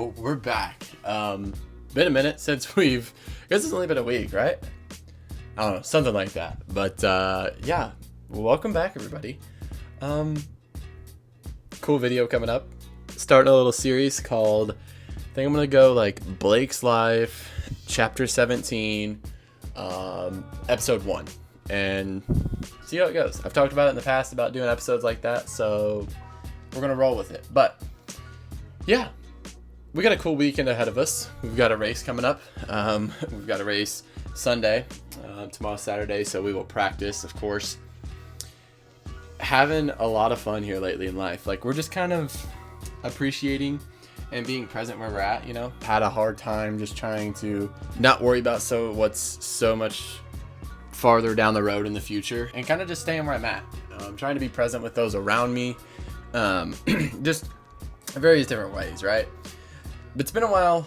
So we're back. Been a minute since I guess it's only been a week, right? I don't know, something like that. But yeah, welcome back, everybody. Cool video coming up. Starting a little series called, I think I'm gonna go like Blayke's Life, Chapter 17, Episode 1, and see how it goes. I've talked about it in the past about doing episodes like that, so we're gonna roll with it. But yeah, we got a cool weekend ahead of us. We've got a race coming up. We've got a race Sunday, tomorrow Saturday, so we will practice, of course. Having a lot of fun here lately in life. Like, we're just kind of appreciating and being present where we're at, you know. Had a hard time just trying to not worry about what's so much farther down the road in the future, and kind of just staying where I'm at. Trying to be present with those around me, just various different ways, right? But it's been a while,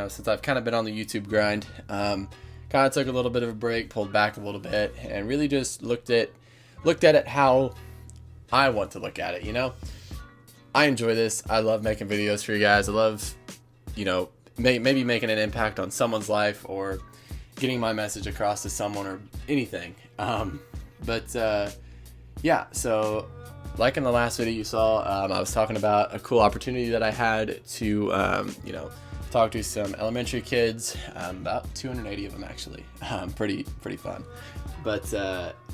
since I've kind of been on the YouTube grind. Kind of took a little bit of a break, pulled back a little bit, and really just looked at it how I want to look at it, you know? I enjoy this. I love making videos for you guys. I love, maybe making an impact on someone's life or getting my message across to someone or anything. Yeah, so like in the last video you saw, I was talking about a cool opportunity that I had to, talk to some elementary kids, about 280 of them actually. Pretty fun. But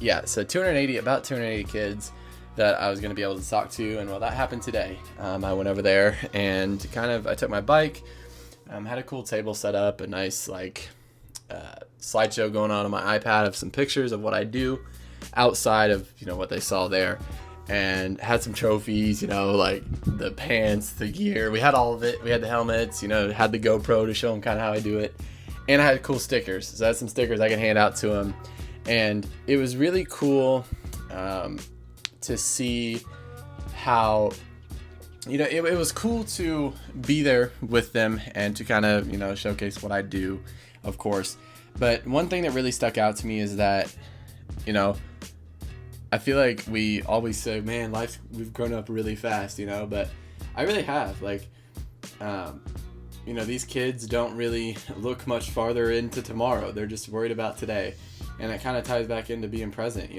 yeah, so about 280 kids that I was going to be able to talk to, and well, that happened today. I went over there and I took my bike, had a cool table set up, a nice slideshow going on my iPad of some pictures of what I do outside of what they saw there, and had some trophies, like the pants, the gear. We had all of it. We had the helmets, had the GoPro to show them kind of how I do it, and I had cool stickers. So I had some stickers I could hand out to them, and it was really cool to see how it was cool to be there with them and to kind of showcase what I do, of course. But one thing that really stuck out to me is that I feel like we always say, man, we've grown up really fast, but I really have. These kids don't really look much farther into tomorrow. They're just worried about today. And it kind of ties back into being present,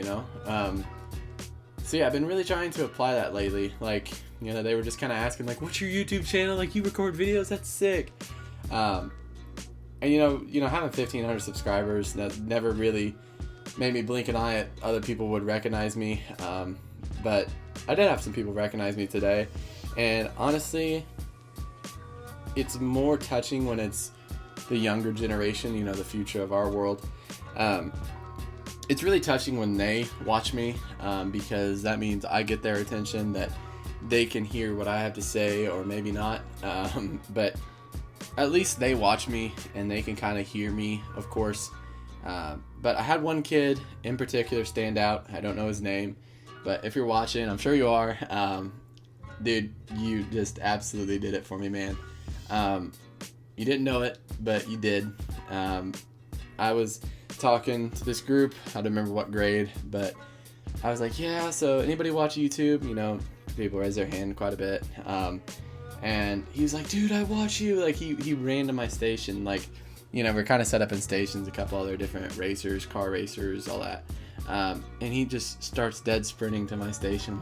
So yeah, I've been really trying to apply that lately. They were just kind of asking, what's your YouTube channel? You record videos? That's sick. And having 1,500 subscribers, that never really made me blink an eye at other people would recognize me. But I did have some people recognize me today. And honestly, it's more touching when it's the younger generation, the future of our world. It's really touching when they watch me, because that means I get their attention, that they can hear what I have to say, or maybe not. But at least they watch me and they can kind of hear me, of course. But I had one kid in particular stand out. I don't know his name, but if you're watching, I'm sure you are. Dude, you just absolutely did it for me, man. You didn't know it, but you did. I was talking to this group. I don't remember what grade, but I was like, yeah, so anybody watch YouTube? People raise their hand quite a bit. And he was like, dude, I watch you. He ran to my station. We're kind of set up in stations, a couple other different racers, car racers, all that. And he just starts dead sprinting to my station.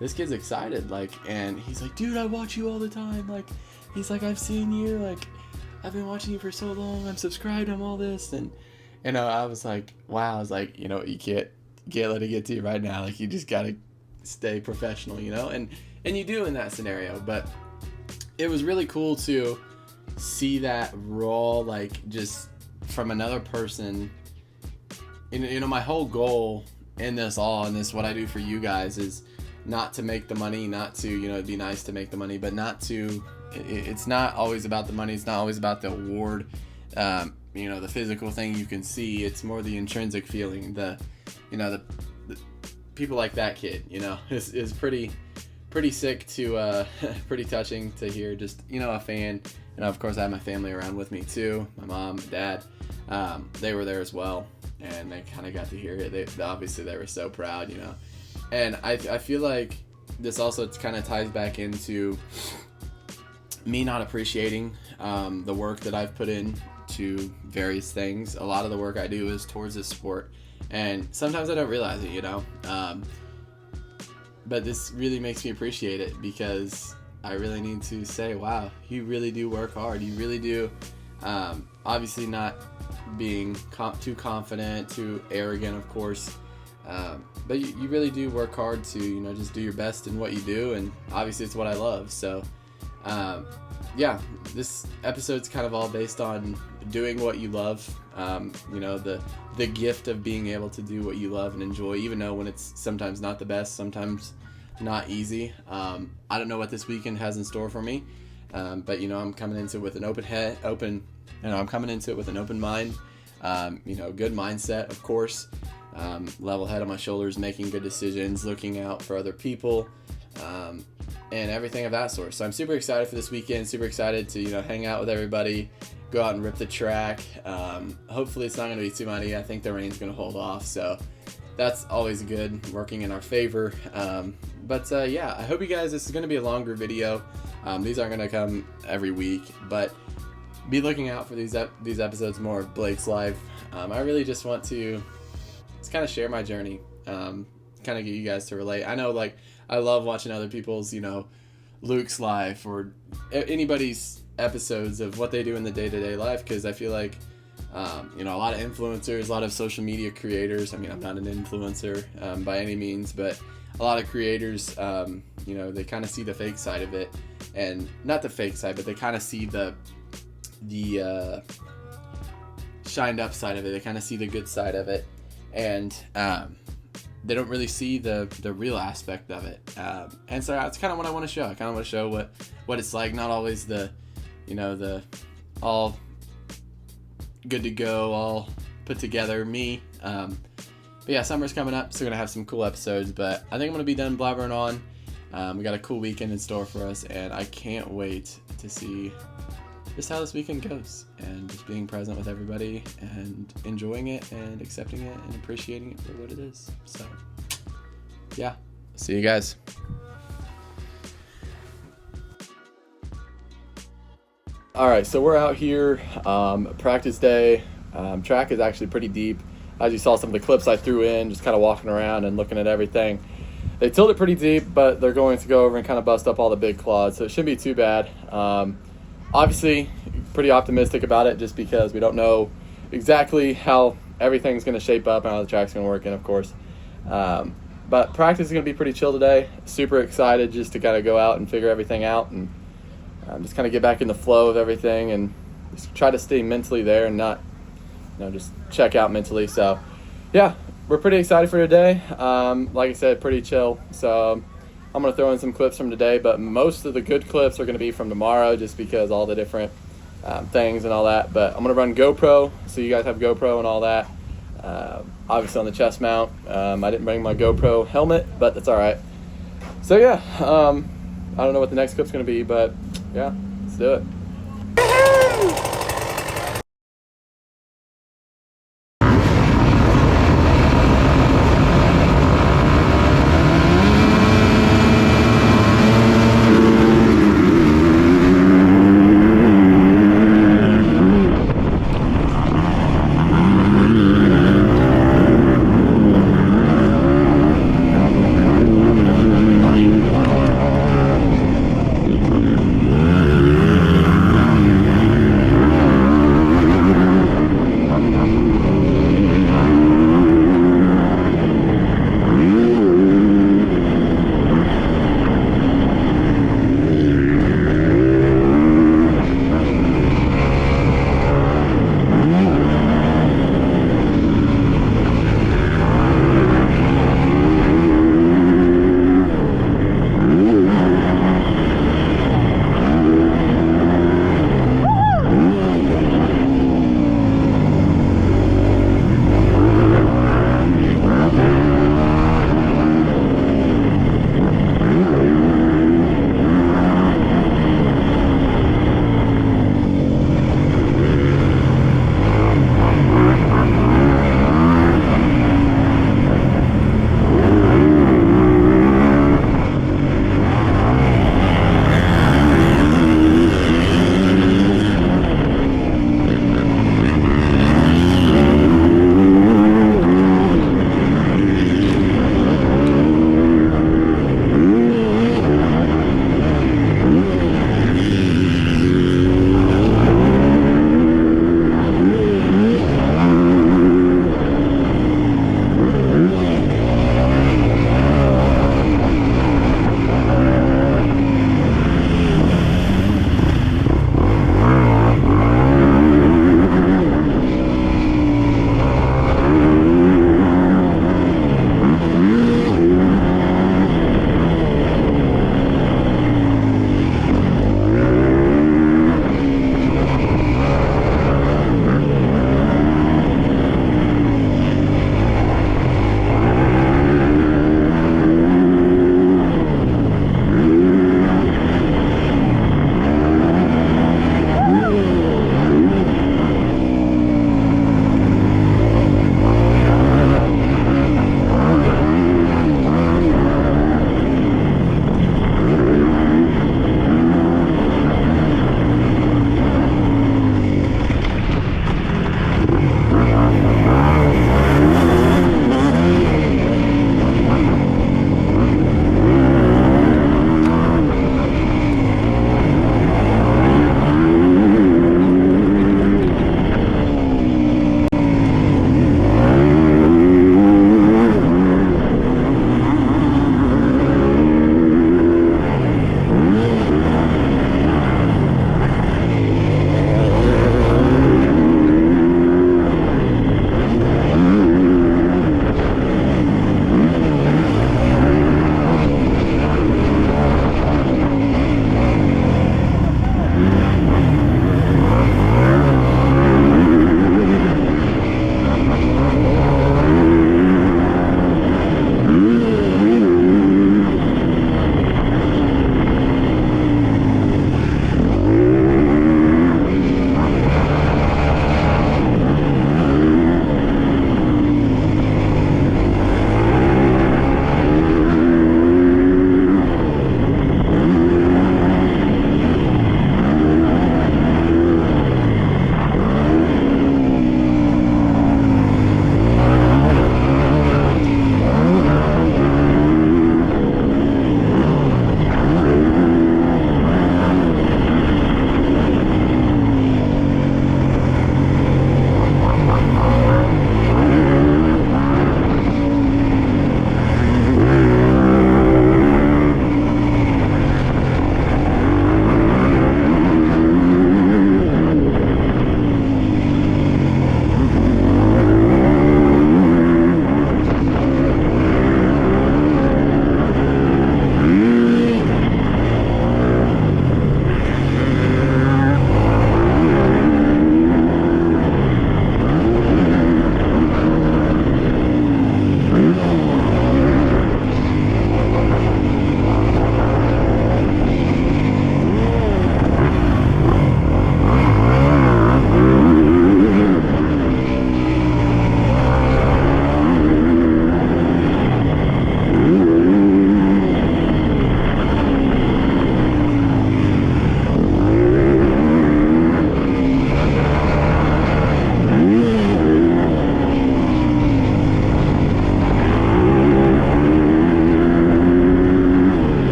This kid's excited. And he's like, dude, I watch you all the time. He's like, I've seen you. I've been watching you for so long. I'm subscribed. I'm all this. And, I was like, wow. I was like, you can't let it get to you right now. You just got to stay professional, and you do in that scenario. But it was really cool to see that raw, just from another person. My whole goal in this what I do for you guys is not to make the money, not to, it'd be nice to make the money, but not to, it's not always about the money. It's not always about the award, the physical thing you can see. It's more the intrinsic feeling, the people like that kid, is pretty sick to, pretty touching to hear. Just, a fan. And of course I had my family around with me too. My mom, my dad, they were there as well, and they kind of got to hear it. Obviously they were so proud, And I feel like this also kind of ties back into me not appreciating the work that I've put in to various things. A lot of the work I do is towards this sport, and sometimes I don't realize it, but this really makes me appreciate it, because I really need to say, wow, you really do work hard. You really do. Obviously not being too confident, too arrogant, of course. But you really do work hard to, just do your best in what you do. And obviously it's what I love. So, yeah, this episode's kind of all based on doing what you love. The gift of being able to do what you love and enjoy, even though when it's sometimes not the best, sometimes not easy. I don't know what this weekend has in store for me, but I'm coming into it with an open head, I'm coming into it with an open mind, good mindset, of course, level head on my shoulders, making good decisions, looking out for other people, and everything of that sort. So I'm super excited for this weekend, super excited to, hang out with everybody, go out and rip the track. Hopefully it's not going to be too muddy. I think the rain's going to hold off, so that's always good, working in our favor. Yeah, I hope you guys, this is going to be a longer video. These aren't going to come every week, but be looking out for these episodes more of Blayke's life. I really just want to just kind of share my journey, kind of get you guys to relate. I know, I love watching other people's, Luke's life or anybody's episodes of what they do in the day-to-day life, because I feel like, a lot of influencers, a lot of social media creators, I'm not an influencer by any means, but a lot of creators, they kind of see the fake side of it, and not the fake side, but they kind of see the shined up side of it. They kind of see the good side of it, and they don't really see the real aspect of it. And so that's kind of what I want to show. I kind of want to show what it's like. Not always the all good to go, all put together me. But yeah, summer's coming up, so we're gonna have some cool episodes. But I think I'm gonna be done blabbering on. We got a cool weekend in store for us, and I can't wait to see just how this weekend goes, and just being present with everybody and enjoying it and accepting it and appreciating it for what it is. So yeah, see you guys. All right, so we're out here, practice day. Track is actually pretty deep. As you saw some of the clips I threw in, just kind of walking around and looking at everything. They tilled it pretty deep, but they're going to go over and kind of bust up all the big clods, so it shouldn't be too bad. Obviously, pretty optimistic about it, just because we don't know exactly how everything's going to shape up and how the track's going to work in, of course. But practice is going to be pretty chill today. Super excited just to kind of go out and figure everything out, and just kind of get back in the flow of everything, and just try to stay mentally there and not, just check out mentally. So yeah, we're pretty excited for today. Like I said, pretty chill. So I'm going to throw in some clips from today, but most of the good clips are going to be from tomorrow, just because all the different things and all that. But I'm going to run GoPro, so you guys have GoPro and all that. Obviously on the chest mount. I didn't bring my GoPro helmet, but that's all right. So yeah, I don't know what the next clip's going to be, but yeah, let's do it.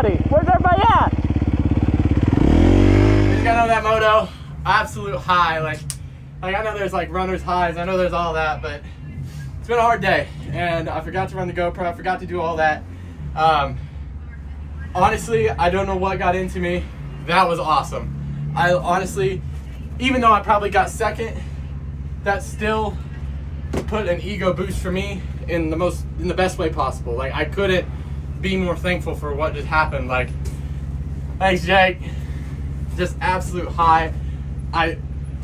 everybody? Where's everybody at? We just got on that moto. Absolute high. Like I know there's like runner's highs. I know there's all that, but it's been a hard day. And I forgot to run the GoPro. I forgot to do all that. Honestly, I don't know what got into me. That was awesome. I honestly, even though I probably got second, that still put an ego boost for me in the best way possible. Like I couldn't be more thankful for what just happened. Like, thanks Jake. Just absolute high.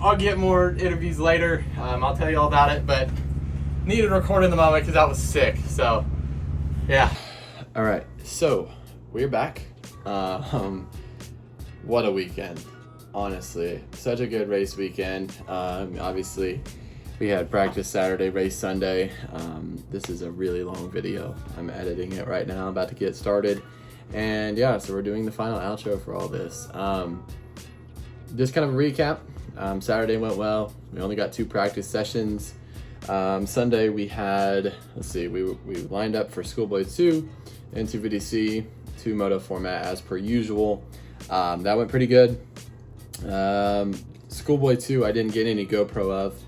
I'll get more interviews later. I'll tell you all about it, but needed to record in the moment because that was sick. So yeah. All right, so we're back. What a weekend. Honestly, such a good race weekend. Obviously we had practice Saturday, race Sunday. This is a really long video. I'm editing it right now, about to get started. And yeah, so we're doing the final outro for all this. Just kind of a recap. Saturday went well. We only got 2 practice sessions. Sunday we had, we lined up for Schoolboy 2 and 250C, 2 moto format as per usual. That went pretty good. Schoolboy 2 I didn't get any GoPro of.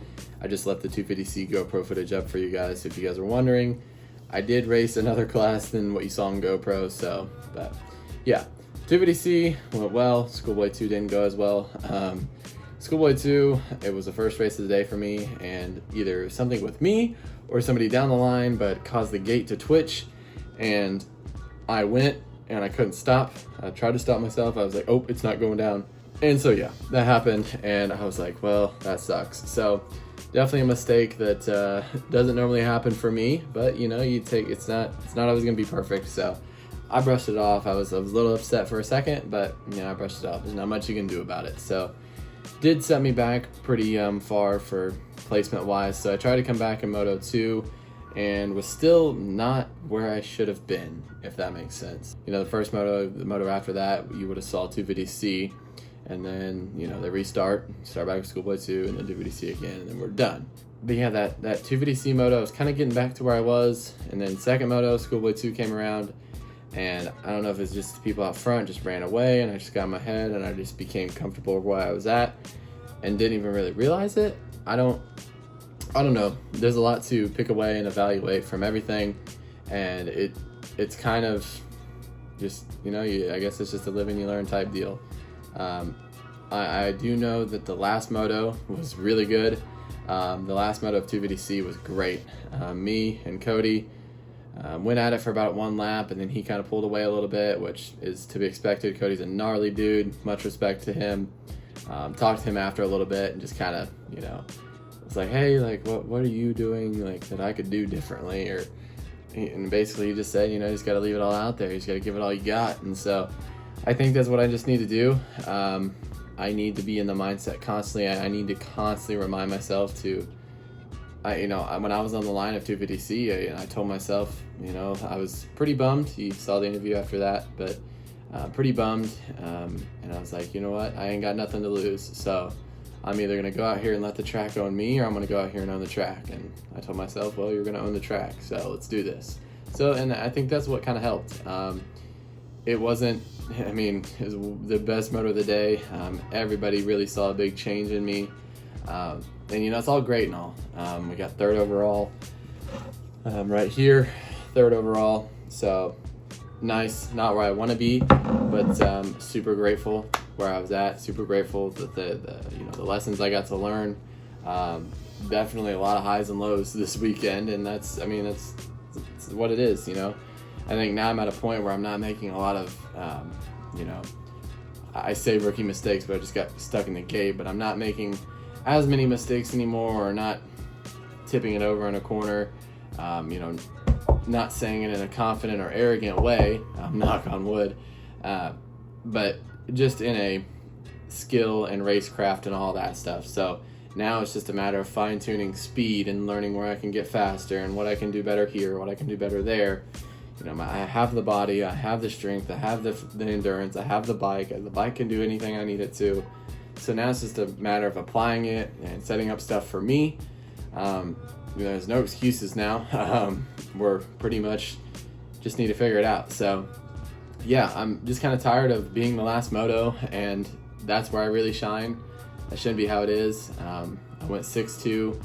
I just left the 250C GoPro footage up for you guys. If you guys are wondering, I did race another class than what you saw on GoPro. So, but yeah, 250C went well. Schoolboy 2 didn't go as well. Schoolboy 2, it was the first race of the day for me, and either something with me or somebody down the line, but caused the gate to twitch, and I went and I couldn't stop. I tried to stop myself. I was like, oh, it's not going down. And so yeah, that happened, and I was like, well, that sucks. So definitely a mistake that doesn't normally happen for me, but you know, it's not always gonna be perfect. So I brushed it off. I was a little upset for a second, but you know, I brushed it off. There's not much you can do about it. So did set me back pretty far for placement wise. So I tried to come back in Moto 2 and was still not where I should have been, if that makes sense. You know, the first moto, the moto after that, you would have saw 250C, and then, you know, they start back with Schoolboy 2 and then 250C again, and then we're done. But yeah, that 250C moto, I was kind of getting back to where I was, and then second moto, Schoolboy 2 came around, and I don't know if it's just the people out front just ran away, and I just got in my head, and I just became comfortable with where I was at, and didn't even really realize it. I don't know. There's a lot to pick away and evaluate from everything, and it's kind of just, you know, I guess it's just a live and you learn type deal. I do know that the last moto was really good. The last moto of 250C was great. Me and Cody went at it for about 1 lap, and then he kind of pulled away a little bit, which is to be expected. Cody's a gnarly dude. Much respect to him. Talked to him after a little bit and just kind of, you know, was like, hey, like, what are you doing, like, that I could do differently? And basically he just said, you know, you just got to leave it all out there. You just got to give it all you got. And so I think that's what I just need to do. I need to be in the mindset constantly. I need to constantly remind myself to, you know, when I was on the line of 250C, I told myself, you know, I was pretty bummed. You saw the interview after that, but pretty bummed. And I was like, you know what? I ain't got nothing to lose. So I'm either going to go out here and let the track own me, or I'm going to go out here and own the track. And I told myself, well, you're going to own the track, so let's do this. So, and I think that's what kind of helped. It wasn't, I mean, it was the best moto of the day. Everybody really saw a big change in me. And, you know, it's all great and all. We got 3rd overall right here, 3rd overall. So nice, not where I want to be, but super grateful where I was at. Super grateful that the lessons I got to learn. Definitely a lot of highs and lows this weekend, and that's what it is, you know. I think now I'm at a point where I'm not making a lot of, you know, I say rookie mistakes, but I just got stuck in the gate. But I'm not making as many mistakes anymore, or not tipping it over in a corner. You know, not saying it in a confident or arrogant way, knock on wood, but just in a skill and racecraft and all that stuff. So now it's just a matter of fine-tuning speed and learning where I can get faster and what I can do better here, what I can do better there. You know, I have the body, I have the strength, I have the endurance, I have the bike. The bike can do anything I need it to. So now it's just a matter of applying it and setting up stuff for me. You know, there's no excuses now. We're pretty much just need to figure it out. So yeah, I'm just kind of tired of being the last moto, and that's where I really shine. That shouldn't be how it is. I went 6'2".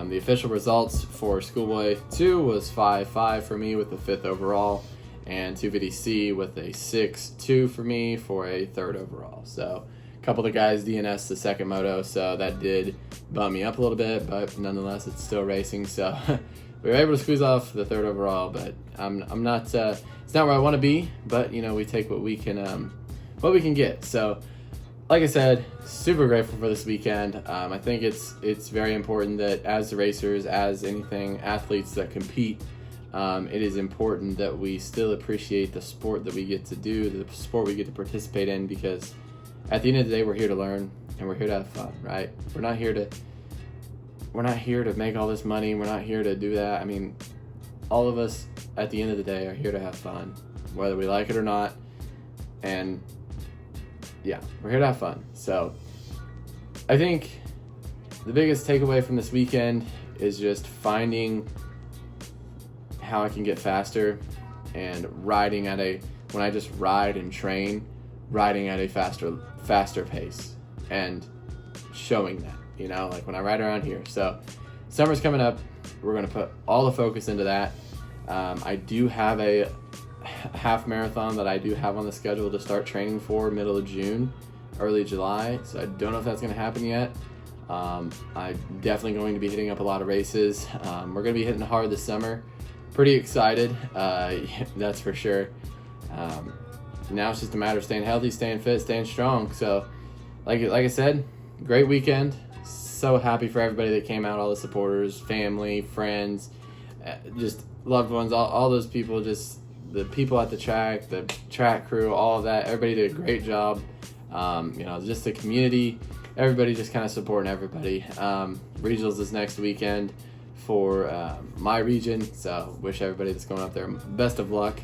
The official results for Schoolboy 2 was 5'5" for me with the 5th overall, and 250C with a 6'2" for me for a 3rd overall. So a couple of the guys DNS the second moto, so that did bump me up a little bit, but nonetheless it's still racing. So we were able to squeeze off the 3rd overall, but I'm not it's not where I want to be, but you know, we take what we can get. So like I said, super grateful for this weekend. I think it's very important that as racers, as anything, athletes that compete, it is important that we still appreciate the sport that we get to do, the sport we get to participate in, because at the end of the day, we're here to learn and we're here to have fun, right? We're not here to make all this money. We're not here to do that. I mean, all of us at the end of the day are here to have fun, whether we like it or not. And yeah, we're here to have fun. So I think the biggest takeaway from this weekend is just finding how I can get faster and riding at when I just ride and train, riding at a faster pace and showing that, you know, like when I ride around here. So summer's coming up. We're going to put all the focus into that. I do have a half marathon that I do have on the schedule to start training for middle of June, early July. So I don't know if that's going to happen yet. I'm definitely going to be hitting up a lot of races. We're going to be hitting hard this summer. Pretty excited, that's for sure. Now it's just a matter of staying healthy, staying fit, staying strong. So like I said, great weekend. So happy for everybody that came out, all the supporters, family, friends, just loved ones, all those people, just the people at the track crew, all of that. Everybody did a great job. You know, just the community, everybody just kind of supporting everybody. Regionals is next weekend for my region, so wish everybody that's going up there best of luck.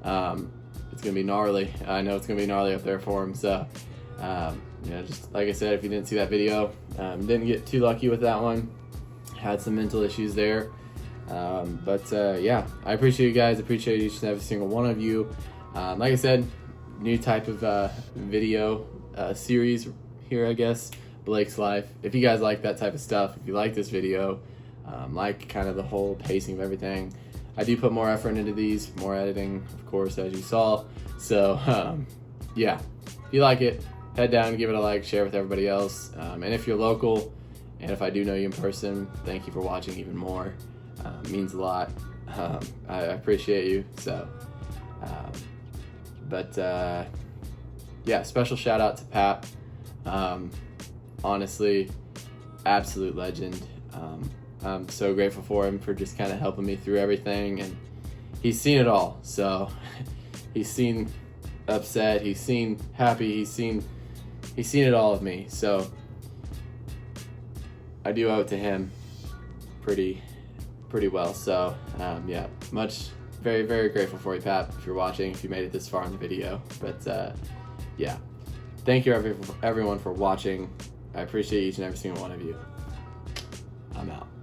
It's gonna be gnarly. I know it's gonna be gnarly up there for them. So you know, just like I said, if you didn't see that video, didn't get too lucky with that one. Had some mental issues there. But yeah, I appreciate you guys. Appreciate each and every single one of you. Like I said, new type of video series here, I guess. Blayke's Life. If you guys like that type of stuff, if you like this video, like kind of the whole pacing of everything, I do put more effort into these, more editing, of course, as you saw. So yeah, if you like it, head down, give it a like, share with everybody else. And if you're local, and if I do know you in person, thank you for watching even more. It means a lot. I appreciate you. So, yeah, special shout out to Pat. Honestly, absolute legend. I'm so grateful for him for just kind of helping me through everything, and he's seen it all. So he's seen upset, he's seen happy, he's seen it all of me. So I do owe it to him pretty well. So yeah, very, very grateful for you, Pat, if you're watching, if you made it this far in the video. But yeah, thank you everyone for watching. I appreciate each and every single one of you. I'm out.